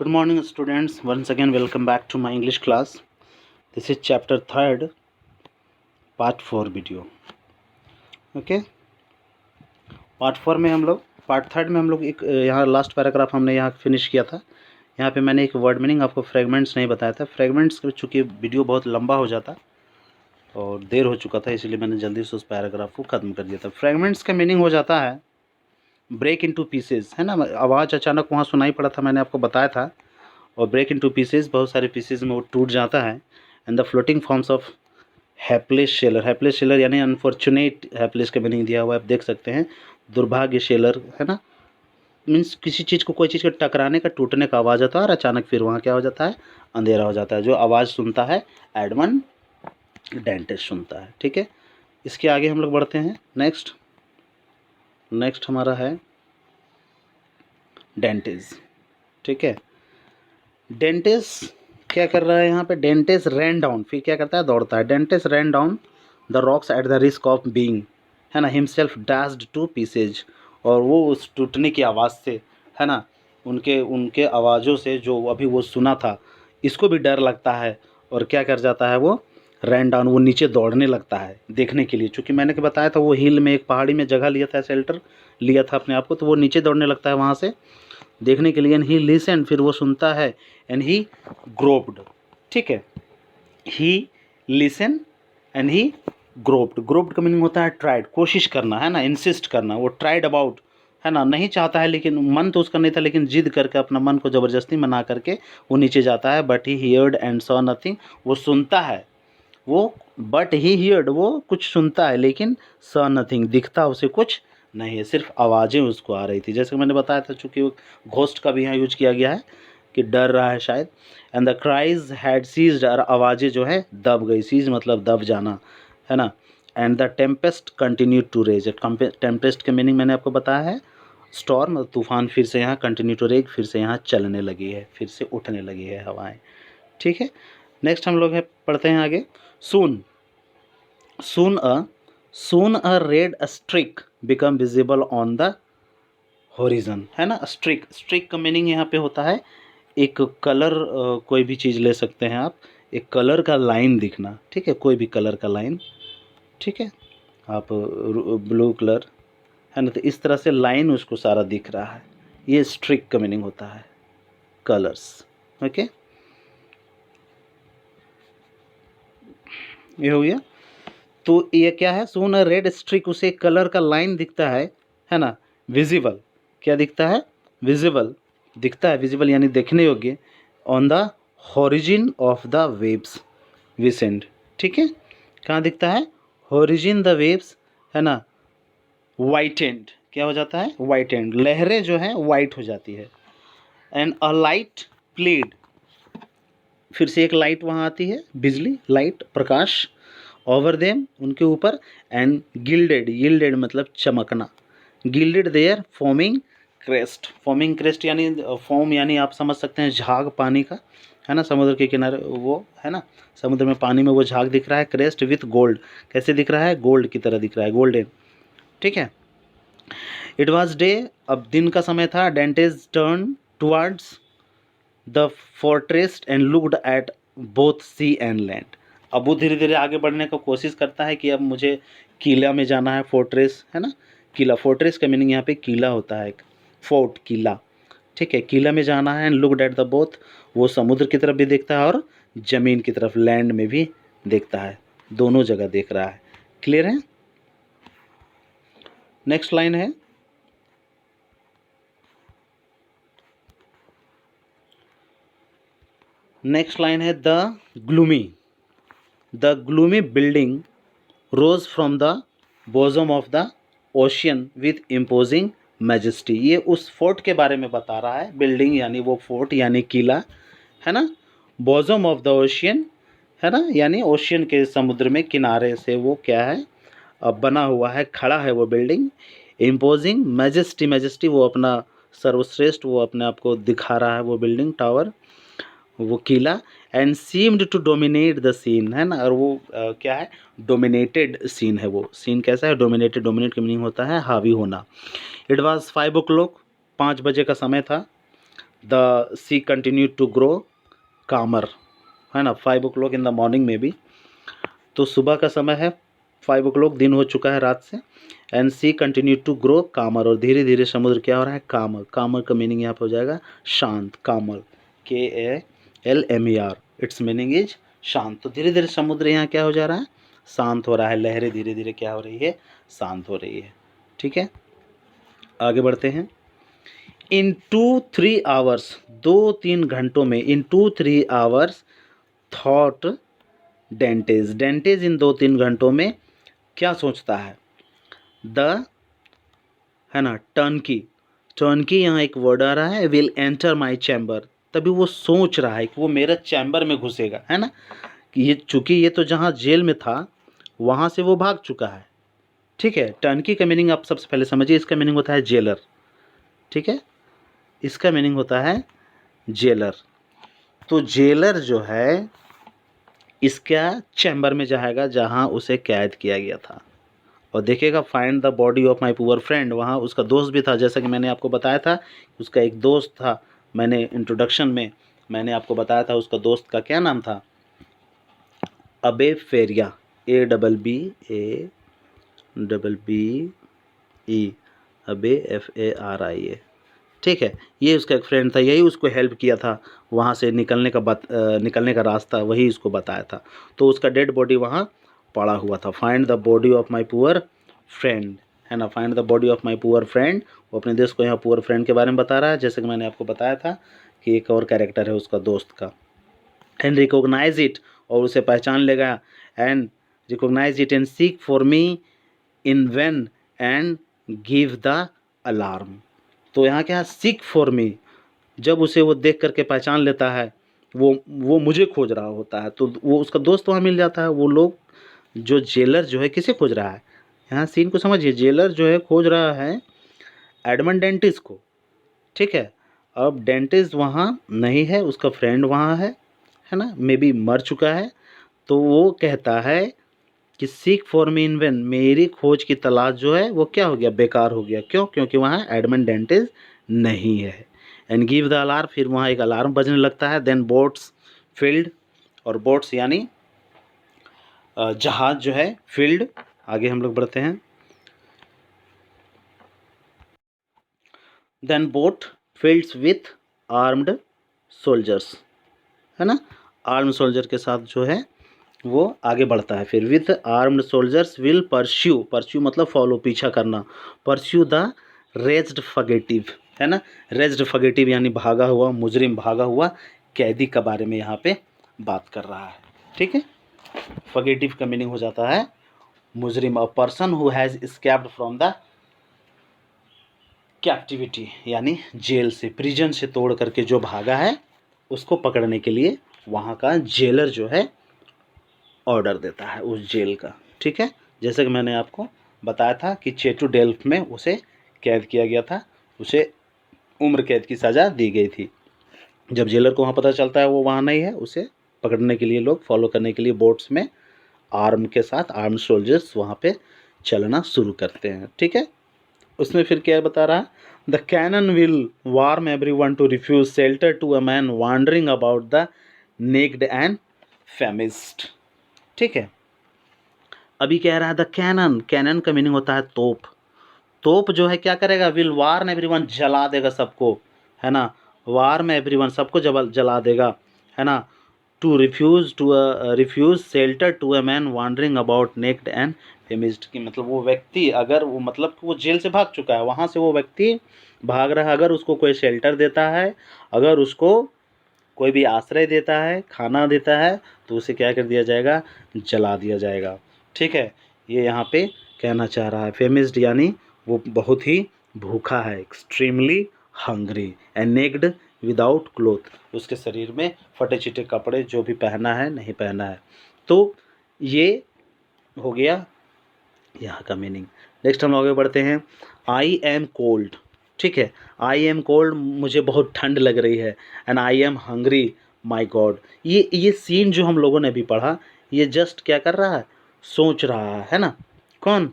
Good morning, students. Once again, welcome back to my English class. This is chapter 3rd, part 4 video. Okay. Part third में हम लोग एक यहाँ last paragraph हमने यहाँ finish किया था. यहाँ पे मैंने एक वर्ड मीनिंग आपको फ्रेगमेंट्स नहीं बताया था. फ्रेगमेंट्स चूँकि वीडियो बहुत लंबा हो जाता और देर हो चुका था, इसलिए मैंने जल्दी से उस पैराग्राफ को ख़त्म कर दिया था. फ्रेगमेंट्स का मीनिंग हो जाता है ब्रेक इनटू पीसेस, है ना. आवाज़ अचानक वहाँ सुनाई पड़ा था, मैंने आपको बताया था. और ब्रेक इनटू पीसेस, बहुत सारे पीसेस में वो टूट जाता है. And the floating forms of hapless Shelar. Hapless Shelar यानी अनफॉर्चुनेट. हैप्लेस का मीनिंग दिया हुआ है, आप देख सकते हैं. दुर्भाग्यशेलर, है ना. मीन्स किसी चीज़ को, कोई चीज़ के टकराने का, टूटने का आवाज़ आता है और अचानक फिर वहाँ क्या हो जाता है, अंधेरा हो जाता है. जो आवाज़ सुनता है एडमंड डेंटिस सुनता है. ठीक है. इसके आगे हम लोग बढ़ते हैं. नेक्स्ट हमारा है डेंटिस. ठीक है. डेंटिस क्या कर रहा है यहाँ पे. डेंटिस रैन डाउन, फिर क्या करता है, दौड़ता है. Dentis rain down the rocks at the risk of being, है ना, हिमसेल्फ डैश्ड टू पीसेज. और वो उस टूटने की आवाज़ से, है ना, उनके आवाज़ों से जो अभी वो सुना था, इसको भी डर लगता है. और क्या कर जाता है, वो रैन डाउन, वो नीचे दौड़ने लगता है देखने के लिए. चूँकि मैंने क्या बताया था, वो हिल में एक पहाड़ी में जगह लिया था, शेल्टर लिया था अपने आप को, तो वो नीचे दौड़ने लगता है वहाँ से देखने के लिए. एंड ही लिसन, फिर वो सुनता है. And he grouped. ठीक है. ही listen and he grouped. Grouped का मीनिंग होता है ट्राइड, कोशिश करना, है ना, इंसिस्ट करना. वो ट्राइड अबाउट, है ना, नहीं चाहता है, लेकिन मन तो उसका नहीं था, लेकिन जिद करके अपना मन को ज़बरदस्ती मना करके वो नीचे जाता है. But he heard and saw nothing. वो सुनता है वो, बट ही हियर्ड, वो कुछ सुनता है, लेकिन सॉ नथिंग, दिखता उसे कुछ नहीं है, सिर्फ आवाज़ें उसको आ रही थी. जैसे मैंने बताया था, चूँकि वो घोस्ट का भी यहाँ यूज किया गया है कि डर रहा है शायद. And the cries had ceased, और आवाज़ें जो है दब गई. सीज मतलब दब जाना, है ना. And the tempest continue to rage. Tempest के मीनिंग मैंने आपको बताया है, स्टॉर्म, तूफान. फिर से यहाँ कंटिन्यू टू रेज, फिर से यहाँ चलने लगी है, फिर से उठने लगी है हवाएं. ठीक है. नेक्स्ट हम लोग है पढ़ते हैं आगे. Soon. Soon a red streak become visible on the horizon, है ना. स्ट्रिक का मीनिंग यहाँ पे होता है एक कलर. कोई भी चीज़ ले सकते हैं आप, एक कलर का लाइन दिखना. ठीक है. कोई भी कलर का लाइन. ठीक है. आप ब्लू कलर, है ना, तो इस तरह से लाइन उसको सारा दिख रहा है. ये स्ट्रिक का मीनिंग होता है, कलर्स. ओके. ये हो गया. तो ये क्या है, सून अ रेड स्ट्रिक, उसे कलर का लाइन दिखता है ना. विजिबल, क्या दिखता है, विजिबल दिखता है. विजिबल यानी देखने योग्य. On the horizon of the waves descend. ठीक है. कहाँ दिखता है, हॉरिजिन द वेव्स, है ना. वाइट एंड, क्या हो जाता है, वाइट एंड, लहरें जो हैं वाइट हो जाती है. एंड अ लाइट प्लेड, फिर से एक लाइट वहाँ आती है, बिजली, लाइट, प्रकाश. ओवर देम, उनके ऊपर. एंड गिल्डेड मतलब चमकना. Gilded their forming crest. Forming crest यानी फॉर्म, यानी आप समझ सकते हैं झाग पानी का, है ना, समुद्र के किनारे वो, है ना, समुद्र में पानी में वो झाग दिख रहा है. क्रेस्ट विथ गोल्ड, कैसे दिख रहा है, गोल्ड की तरह दिख रहा है, गोल्डन. ठीक है. इट वॉज डे, अब दिन का समय था. Dantes turn towards the fortress and looked at both sea and land. अब वो धीरे धीरे आगे बढ़ने का कोशिश करता है कि अब मुझे किला में जाना है. फोर्ट्रेस, है ना, किला. फोर्ट्रेस का मीनिंग यहाँ पे किला होता है, फोर्ट, किला. ठीक है. किला में जाना है. And looked at the both, वो समुद्र की तरफ भी देखता है और ज़मीन की तरफ, लैंड में भी देखता है. दोनों जगह देख रहा है. क्लियर है. नेक्स्ट लाइन है, the gloomy building rose from the bosom of the ocean with imposing majesty. ये उस फोर्ट के बारे में बता रहा है. बिल्डिंग यानी वो फोर्ट यानी किला, है ना. बॉजम ऑफ द ओशियन, है ना, यानी ओशियन के, समुद्र में किनारे से वो क्या है, बना हुआ है, खड़ा है वो बिल्डिंग. इम्पोजिंग मैजेस्टी वो अपना सर्वश्रेष्ठ, वो अपने आप को दिखा रहा है वो बिल्डिंग, टावर, वो किला. And seemed to dominate the scene, है ना. और वो क्या है, डोमिनेटेड सीन है. वो सीन कैसा है, डोमिनेटेड. डोमिनेट का मीनिंग होता है हावी होना. इट वाज 5 o'clock, 5 बजे का समय था. The sea continue to grow calmer, है ना, 5 o'clock इन द मॉर्निंग में भी, तो सुबह का समय है, 5 o'clock, दिन हो चुका है रात से। And sea continue to grow calmer, और धीरे धीरे समुद्र क्या हो रहा है, कामर। कामर का मीनिंग यहाँ पर हो जाएगा शांत, कामर, KALMER, इट्स मीनिंग इज शांत। तो धीरे धीरे समुद्र यहाँ क्या हो जा रहा है, शांत हो रहा है, लहरें धीरे धीरे क्या हो रही है, शांत हो रही है। ठीक है, आगे बढ़ते हैं। इन 2-3 आवर्स, 2-3 घंटों में, इन 2-3 आवर्स थॉट डेंटेज, डेंटेज इन 2-3 घंटों में क्या सोचता है, द, है ना, टर्नकी, टर्नकी यहाँ एक वर्ड आ रहा है, विल एंटर माई चैम्बर, तभी वो सोच रहा है कि वो मेरा चैम्बर में घुसेगा, है ना, कि ये चूँकि ये तो जहाँ जेल में था वहाँ से वो भाग चुका है। ठीक है, टर्नकी का मीनिंग आप सबसे पहले समझिए, इसका मीनिंग होता है जेलर। ठीक है, इसका मीनिंग होता है जेलर। तो जेलर जो है इसका चैम्बर में जाएगा जहाँ उसे कैद किया गया था, और देखेगा find the body of my poor friend, वहाँ उसका दोस्त भी था, जैसा कि मैंने आपको बताया था उसका एक दोस्त था, मैंने इंट्रोडक्शन में मैंने आपको बताया था उसका दोस्त का क्या नाम था, अबे फेरिया, ABBE, अबे FARIA। ठीक है, ये उसका एक फ्रेंड था, यही उसको हेल्प किया था, वहाँ से निकलने का रास्ता वही उसको बताया था। तो उसका डेड बॉडी वहाँ पड़ा हुआ था। Find the body of my poor friend, है ना, find the body of my poor friend, वो अपने देश को यहाँ पुअर फ्रेंड के बारे में बता रहा है, जैसे कि मैंने आपको बताया था कि एक और कैरेक्टर है उसका दोस्त का। एंड रिकोगनाइज इट, और उसे पहचान लेगा, and recognise it and seek for me in vain and give the alarm. तो यहाँ क्या है, सीक फॉर मी, जब उसे वो देख करके पहचान लेता है, वो मुझे खोज रहा होता है, तो वो उसका दोस्त वहाँ मिल जाता है। वो लोग जो जेलर जो है किसे खोज रहा है, यहाँ सीन को समझिए, जेलर जो है खोज रहा है एडमंड डेंटिस को। ठीक है, अब डेंटिस वहाँ नहीं है, उसका फ्रेंड वहाँ है ना, मे बी मर चुका है। तो वो कहता है कि seek for me in when, मेरी खोज की तलाश जो है वो क्या हो गया, बेकार हो गया। क्यों, क्योंकि वहाँ एडमंड डेंटिस नहीं है। एंड गिव द अलार्म, फिर वहाँ एक अलार्म बजने लगता है। देन बोट्स फील्ड, और बोट्स यानी जहाज जो है, फील्ड, आगे हम लोग बढ़ते हैं। Then boat fields with armed soldiers, है ना, आर्म्ड सोल्जर के साथ जो है वो आगे बढ़ता है। फिर with armed soldiers will pursue, pursue मतलब फॉलो, पीछा करना, परस्यू द रेज्ड फगेटिव, है ना, रेज्ड फगेटिव यानी भागा हुआ मुजरिम, भागा हुआ कैदी के बारे में यहाँ पे बात कर रहा है। ठीक है, फगेटिव का मीनिंग हो जाता है मुजरिम, a person who has escaped from the captivity, यानी जेल से, प्रिजन से तोड़ करके जो भागा है उसको पकड़ने के लिए वहाँ का जेलर जो है ऑर्डर देता है उस जेल का। ठीक है, जैसे कि मैंने आपको बताया था कि चेटू डेल्फ में उसे कैद किया गया था, उसे उम्र कैद की सज़ा दी गई थी। जब जेलर को वहाँ पता चलता है वो वहाँ नहीं है, उसे पकड़ने के लिए लोग फॉलो करने के लिए बोट्स में आर्म के साथ, आर्म सोल्जर्स वहाँ पे चलना शुरू करते हैं। ठीक है, उसमें फिर क्या बता रहा है, the cannon will warm everyone to refuse shelter to a man wandering about the naked and famished. ठीक है, अभी कह रहा है द कैनन, कैनन का मीनिंग होता है तोप। तोप जो है क्या करेगा, विल वार्म एवरीवन, जला देगा सबको, है ना, वार्म एवरीवन, सबको जला देगा, है ना, to refuse shelter to a man wandering about naked and famished, की मतलब वो व्यक्ति, अगर वो मतलब वो जेल से भाग चुका है, वहाँ से वो व्यक्ति भाग रहा है, अगर उसको कोई शेल्टर देता है, अगर उसको कोई भी आश्रय देता है, खाना देता है, तो उसे क्या कर दिया जाएगा, जला दिया जाएगा। ठीक है, ये यहाँ पे कहना चाह रहा है। फेमिस्ड यानी वो बहुत ही भूखा है, extremely hungry, and naked without cloth, उसके शरीर में फटे चिटे कपड़े जो भी पहना है नहीं पहना है। तो ये हो गया यहाँ का मीनिंग। नेक्स्ट हम आगे बढ़ते हैं। आई एम कोल्ड, ठीक है, आई एम कोल्ड, मुझे बहुत ठंड लग रही है, and I am hungry my God. ये सीन जो हम लोगों ने अभी पढ़ा, ये जस्ट क्या कर रहा है, सोच रहा है ना, कौन,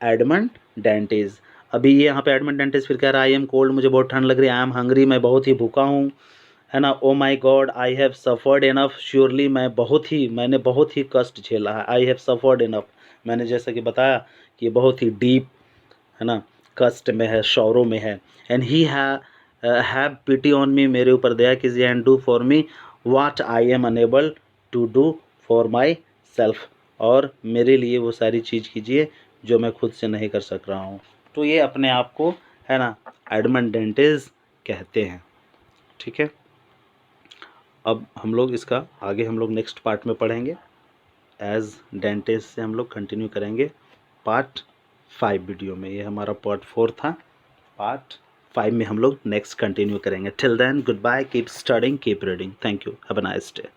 एडमंड डेंटिस। अभी ये यहाँ पे एडमंड डेंटिस फिर कह रहा है आई एम कोल्ड, मुझे बहुत ठंड लग रही है, आई एम हंग्री, मैं बहुत ही भूखा हूँ, है ना। Oh my god I have suffered enough, surely मैंने बहुत ही कष्ट झेला है। आई हैव सफ़र्ड इनफ, मैंने जैसा कि बताया कि ये बहुत ही डीप, है ना, कष्ट में है, शौरों में है। And he have pity on me, मेरे ऊपर दया कीजिए। And do for me what I am unable to do for myself, और मेरे लिए वो सारी चीज़ कीजिए जो मैं खुद से नहीं कर सक रहा हूँ। तो ये अपने आप को, है ना, एडमंड डेंटिस कहते हैं। ठीक है, अब हम लोग इसका आगे हम लोग नेक्स्ट पार्ट में पढ़ेंगे। एज डेंटिस से हम लोग कंटिन्यू करेंगे पार्ट 5 वीडियो में। ये हमारा पार्ट 4 था, पार्ट 5 में हम लोग नेक्स्ट कंटिन्यू करेंगे। Till then goodbye, keep studying, keep reading, thank you, have a nice day.